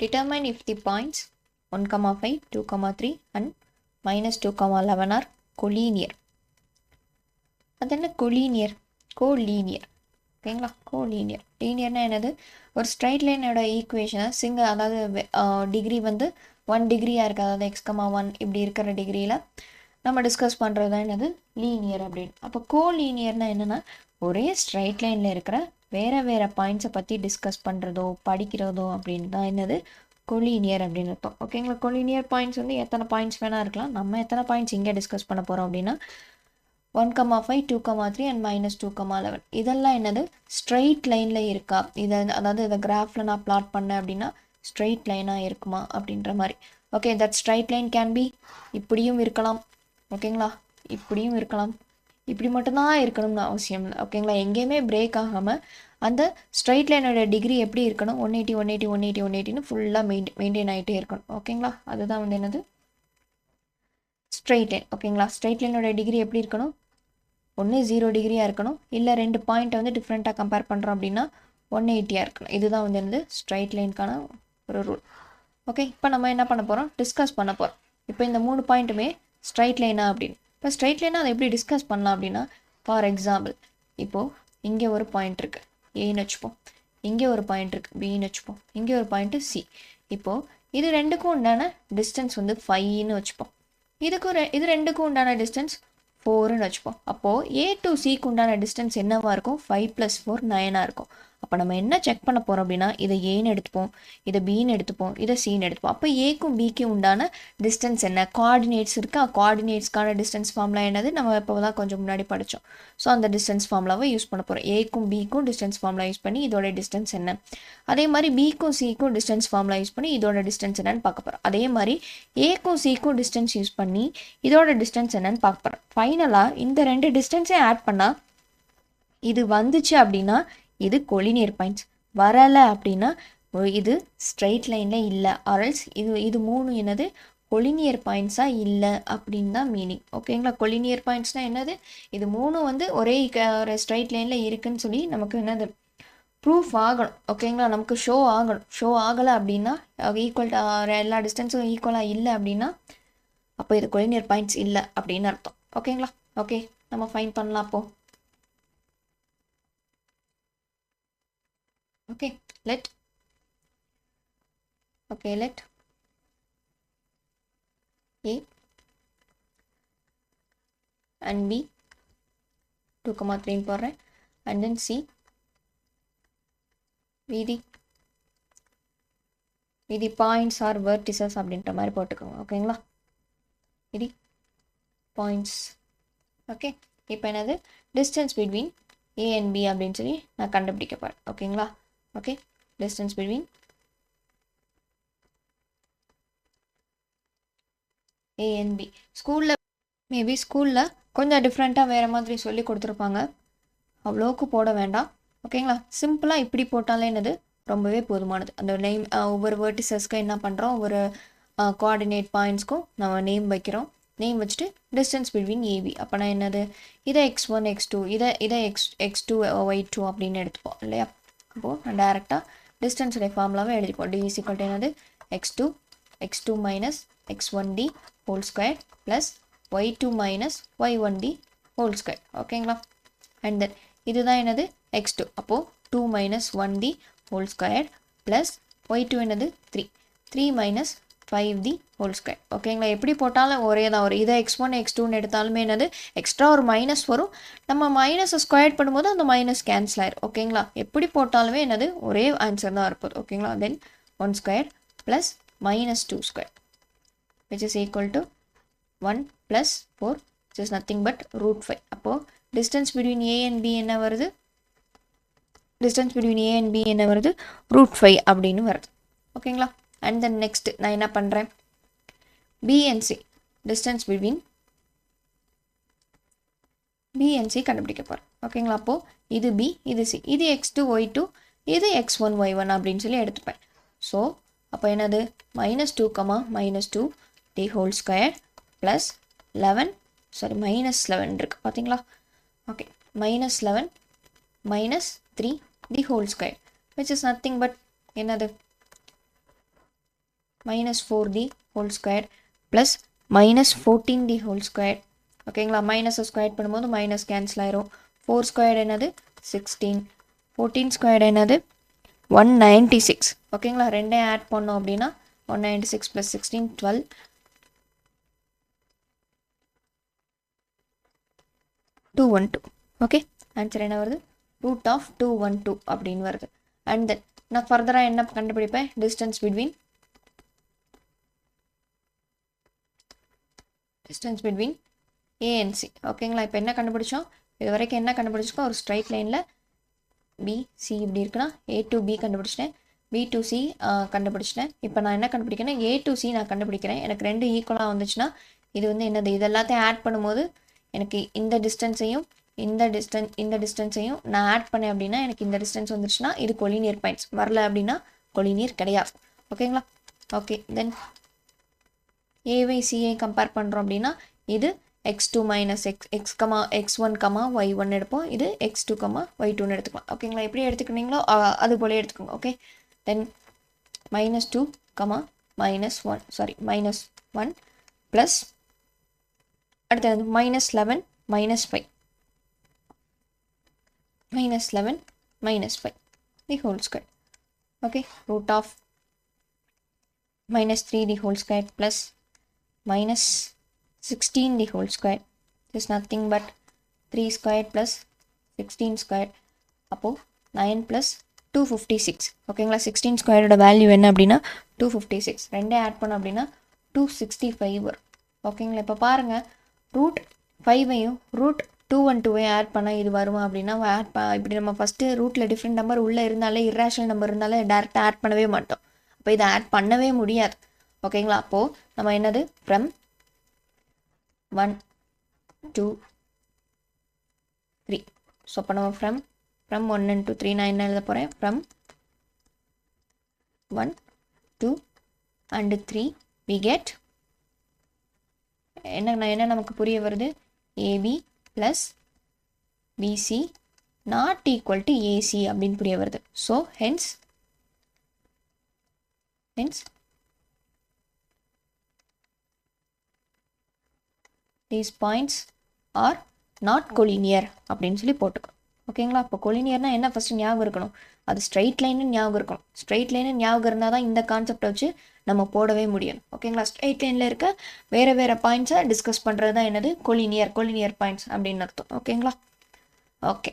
Determine if the points 1, 5, 2, 3 and minus 2, 11 are collinear. அது என்ன collinear? Co-linear. ஓகேங்களா? co-linear. லீனியர்னா என்னது? ஒரு ஸ்ட்ரைட் லைனோட ஈக்குவேஷனை அதாவது டிகிரி வந்து 1 டிகிரியாக இருக்குது, அதாவது x, 1 இப்படி இருக்கிற டிகிரியில் நம்ம டிஸ்கஸ் பண்ணுறது தான் என்னது? லீனியர் அப்படின்னு. அப்போ கோலீனியர்னா என்னென்னா ஒரே ஸ்ட்ரைட் லைனில் இருக்கிற வேறு பாயிண்ட்ஸை பற்றி டிஸ்கஸ் பண்ணுறதோ படிக்கிறதோ அப்படின்னு தான் என்னது? கொலீனியர் அப்படின்னு அர்த்தம். ஓகேங்களா? கொலீனியர் பாயிண்ட்ஸ் வந்து எத்தனை பாயிண்ட்ஸ் வேணால் இருக்கலாம். நம்ம எத்தனை பாயிண்ட்ஸ் இங்கே டிஸ்கஸ் பண்ண போகிறோம் அப்படின்னா 1, 5, 2, 3 and minus 2, 11 இதெல்லாம் என்னது? ஸ்ட்ரெயிட் லைனில் இருக்கா? அதாவது இதை கிராஃபில் நான் பிளாட் பண்ணேன் அப்படின்னா ஸ்ட்ரெயிட் லைனாக இருக்குமா அப்படின்ற மாதிரி. Okay, that straight line can be இப்படியும் இருக்கலாம். ஓகேங்களா? இப்படியும் இருக்கலாம். இப்படி மட்டும்தான் இருக்கணும்னு அவசியம் இல்லை. ஓகேங்களா? எங்கேயுமே பிரேக் ஆகாமல் அந்த ஸ்ட்ரைட் லைனோட டிகிரி எப்படி இருக்கணும்? 180, 180, 180, 180ன்னு ஃபுல்லாக மெயின்டைன் ஆகிட்டே இருக்கணும். ஓகேங்களா? அதுதான் வந்து என்னது? Straight line. ஓகேங்களா? ஸ்ட்ரெயிட் லைனோட டிகிரி எப்படி இருக்கணும்? ஒன்று 0 டிகிரியாக இருக்கணும், இல்லை 2 பாயிண்ட்டை வந்து டிஃப்ரெண்ட்டாக கம்பேர் பண்ணுறோம் அப்படின்னா 180யாக இருக்கணும். இதுதான் வந்து என்னது? ஸ்ட்ரைட் லைனுக்கான ஒரு ரூல். ஓகே, இப்போ நம்ம என்ன பண்ண போகிறோம்? டிஸ்கஸ் பண்ண போகிறோம். இப்போ இந்த 3 பாயிண்ட்டுமே ஸ்ட்ரைட் லைனா அப்படின்னு. இப்போ ஸ்ட்ரைட் லைனாக அதை எப்படி டிஸ்கஸ் பண்ணலாம் அப்படின்னா, ஃபார் எக்ஸாம்பிள் இப்போது இங்கே ஒரு பாயிண்ட் இருக்குது ஏன்னு வச்சுப்போம், இங்கே ஒரு பாயிண்ட் இருக்குது பின்னு வச்சுப்போம், இங்கே ஒரு பாயிண்ட்டு சி. இப்போது இது ரெண்டுக்கும் உண்டான டிஸ்டன்ஸ் வந்து 5ன்னு வச்சுப்போம். இது ரெண்டுக்கும் உண்டான டிஸ்டன்ஸ் 4ன்னு வச்சுப்போம். அப்போது ஏ டு சிக்கு உண்டான டிஸ்டன்ஸ் என்னவாக இருக்கும்? 5 + 4 9ஆக இருக்கும். அப்போ நம்ம என்ன செக் பண்ண போகிறோம் அப்படின்னா, இதை ஏன்னு எடுத்துப்போம், இதை பின்னு எடுத்துப்போம், இதை சின்னு எடுத்துப்போம். அப்போ ஏக்கும் பிக்கும் உண்டான டிஸ்டன்ஸ் என்ன? கோஆர்டினேட்ஸ் இருக்குது. கோஆர்டினேட்ஸ்க்கான டிஸ்டன்ஸ் ஃபார்முலா என்னது? நம்ம இப்போ தான் கொஞ்சம் முன்னாடி படித்தோம். ஸோ அந்த டிஸ்டன்ஸ் ஃபார்முலாவை யூஸ் பண்ண போகிறோம். ஏக்கும் பிக்கும் டிஸ்டன்ஸ் ஃபார்முலா யூஸ் பண்ணி இதோட டிஸ்டன்ஸ் என்ன, அதே மாதிரி பிக்கும் சிக்கும் டிஸ்டன்ஸ் ஃபார்முலா யூஸ் பண்ணி இதோட டிஸ்டன்ஸ் என்னன்னு பார்க்க போகிறோம். அதே மாதிரி ஏக்கும் சிக்கும் டிஸ்டன்ஸ் யூஸ் பண்ணி இதோட டிஸ்டன்ஸ் என்னன்னு பார்க்க போகிறோம். ஃபைனலாக இந்த 2 டிஸ்டன்ஸையும் ஆட் பண்ணால் இது வந்துச்சு அப்படின்னா இது கொலினியர் பாயிண்ட்ஸ், வரலை அப்படின்னா இது ஸ்ட்ரெயிட் லைனில் இல்லை. ஆர்எல்ஸ் இது 3 என்னது? கொலினியர் பாயிண்ட்ஸாக இல்லை அப்படின்னு தான் மீனிங். ஓகேங்களா? கொலினியர் பாயிண்ட்ஸ்னால் என்னது? இது 3 வந்து ஒரே ஸ்ட்ரெயிட் லைனில் இருக்குன்னு சொல்லி நமக்கு என்னது? ப்ரூஃப் ஆகணும். ஓகேங்களா? நமக்கு ஷோ ஆகணும். ஷோ ஆகலை அப்படின்னா ஈக்குவல் எல்லா டிஸ்டன்ஸும் ஈக்குவலாக இல்லை அப்படின்னா அப்போ இது கொலினியர் பாயிண்ட்ஸ் இல்லை அப்படின்னு அர்த்தம். ஓகேங்களா? ஓகே, நம்ம ஃபைன் பண்ணலாம் அப்போ. Okay, let A and B 2, 3 போடுறேன், and then C the points or vertices அப்படின்ற மாதிரி போட்டுக்கோங்க. ஓகேங்களா? இது பாயிண்ட்ஸ். ஓகே, இப்போ என்னது? Distance between A and B அப்படின்னு சொல்லி நான் கண்டுபிடிக்க போகிறேன். ஓகேங்களா? Okay, distance between A and B. ஸ்கூலில் கொஞ்சம் டிஃப்ரெண்ட்டாக வேறு மாதிரி சொல்லி கொடுத்துருப்பாங்க. அவ்வளோக்கு போட வேண்டாம். ஓகேங்களா? சிம்பிளாக இப்படி போட்டாலே என்னது? ரொம்பவே போதுமானது. அந்த நேம் ஒவ்வொரு வேர்டிசஸ்க்கும் என்ன பண்ணுறோம்? ஒவ்வொரு கோஆர்டினேட் பாயிண்ட்ஸ்க்கும் நம்ம நேம் வைக்கிறோம். நேம் வச்சுட்டு டிஸ்டன்ஸ் பிட்வீன் ஏபி. அப்போனா என்னது? இதை x1 x2 இதை x2 y2 அப்படின்னு எடுத்துப்போம் இல்லையா? அப்போது நான் டேரெக்டாக டிஸ்டன்ஸுடைய ஃபார்முலாவை எழுதிப்போம். டி இஸ் ஈக்குவல் டு என்னது? x2 minus x1d whole square plus y2 minus y1d whole square. ஓகேங்களா? அண்ட் தென் இதுதான் என்னது? x2. அப்போது 2 minus 1d whole square plus y2 என்னது? 3 மைனஸ் 5d ஹோல் ஸ்கொயர். ஓகேங்களா? எப்படி போட்டாலும் ஒரே தான் வரும். இதை x1 x2ன்னு எடுத்தாலுமே என்னது? எக்ஸ்ட்ரா ஒரு மைனஸ் வரும். நம்ம மைனஸை ஸ்கொயர் பண்ணும்போது அந்த மைனஸ் கேன்சல் ஆயிரும். ஓகேங்களா? எப்படி போட்டாலுமே என்னது? ஒரே ஆன்சர் தான் இருப்பது. ஓகேங்களா? தென் 1 square plus minus 2 square which is equal to 1 plus 4 which is nothing but √5. அப்போது distance between A and B என்ன வருது? √5 அப்படின்னு வருது. ஓகேங்களா? அண்ட் தென் நெக்ஸ்ட் நான் என்ன பண்ணுறேன்? B and C distance between B and C கண்டுபிடிக்க போகிறேன். ஓகேங்களா? அப்போது இது B, இது C, இது x2 y2, இது x1 y1 அப்படின்னு சொல்லி எடுத்துப்பேன். ஸோ அப்போ என்னது? -2, -2 தி ஹோல் ஸ்கொயர் ப்ளஸ் 11 இருக்குது பார்த்தீங்களா? Okay, -11 -3 the whole square which is nothing but என்னது? minus 4d whole square plus minus 14d whole square. ஓகேங்களா, மைனஸ் ஸ்கொயர் பண்ணும்போது மைனஸ் கேன்சல் ஆயிரும். 4 ஸ்கொயர் என்னது 16, 14 ஸ்கொயர் என்னது 196. ஓகேங்களா, ரெண்டையும் ஆட் பண்ணோம் அப்படின்னா 196 + 16 12, 212. ஓகே, ஆன்சர் என்ன வருது, ரூட் ஆஃப் 212 அப்படின்னு வருது. அண்ட் தென் நான் ஃபர்தராக என்ன கண்டுபிடிப்பேன், distance between A and C. ஓகேங்களா, இப்போ என்ன கண்டுபிடிச்சோம், இது வரைக்கும் என்ன கண்டுபிடிச்சிருக்கோம், ஒரு ஸ்ட்ரைட் லைனில் BC இப்படி இருக்குன்னா A to B கண்டுபிடிச்சிட்டேன், B to C கண்டுபிடிச்சிட்டேன். இப்போ நான் என்ன கண்டுபிடிக்கிறேன்னா A to C நான் கண்டுபிடிக்கிறேன். எனக்கு ரெண்டு ஈக்குவலாக வந்துச்சுன்னா இது வந்து என்னது, இது எல்லாத்தையும் ஆட் பண்ணும்போது எனக்கு இந்த டிஸ்டன்ஸையும் இந்த டிஸ்டன்ஸையும் நான் ஆட் பண்ணேன் அப்படின்னா எனக்கு இந்த டிஸ்டன்ஸ் வந்துருச்சுன்னா இது கொலினியர் பாயிண்ட்ஸ், வரல அப்படின்னா கொலினியர் கிடையாது. ஓகேங்களா, ஓகே. தென் ஏவை சிஐ கம்பேர் பண்ணுறோம் அப்படின்னா இது x2 மைனஸ் x1, y1 எடுப்போம், இது x2, y2 எடுத்துக்கலாம். ஓகேங்களா, எப்படி எடுத்துக்கிட்டீங்களோ அது போல எடுத்துக்கோங்க. ஓகே, தென் -2, -1 ப்ளஸ் அடுத்தது -11 -5 the whole square. Okay, root of -3 the whole square plus -16 the whole square is nothing but 3 square plus 16 square. அப்போ 9 plus 256. ஓகேங்களா, 16 ஸ்கொயரோட வேல்யூ என்ன அப்படின்னா 256. ரெண்டே ஆட் பண்ணோம் அப்படின்னா 265 வரும். ஓகேங்களா, இப்போ பாருங்கள், ரூட் 5ஐயும் ரூட் 212 ஆட் பண்ணால் இது வருமா அப்படின்னா இப்படி நம்ம ஃபஸ்ட்டு ரூட்டில் டிஃப்ரெண்ட் நம்பர் உள்ளே இருந்தாலே இர்ரேஷனல் நம்பர் இருந்தாலே டேரெக்டாக ஆட் பண்ணவே மாட்டோம். அப்போ இதை ஆட் பண்ணவே முடியாது. ஓகேங்களா, அப்போது நம்ம என்னது ஃப்ரம் 1 2 3. ஸோ அப்போ நம்ம ஃப்ரம் 1 and 2 3 நான் என்ன எழுத போகிறேன், ஃப்ரம் 1 2 and 3 we get என்ன நமக்கு புரிய வருது, AB plus BC not equal to AC அப்படின்னு புரிய வருது. So hence these points are not collinear அப்படின்னு சொல்லி போட்டுக்கணும். ஓகேங்களா, இப்போ கொலினியர்னா என்ன ஃபஸ்ட்டு ஞாபகம் இருக்கணும், அது ஸ்ட்ரைட் லைன்னு ஞாபகம் இருக்கணும். ஸ்ட்ரைட் லைனு ஞாபகம் இருந்தால் தான் இந்த கான்செப்டை வச்சு நம்ம போடவே முடியும். ஓகேங்களா, ஸ்ட்ரைட் லைனில் இருக்க வேறு பாயிண்ட்ஸை டிஸ்கஸ் பண்ணுறது தான் என்னது கொலினியர் பாயிண்ட்ஸ் அப்படின்னு அர்த்தம். ஓகேங்களா, ஓகே.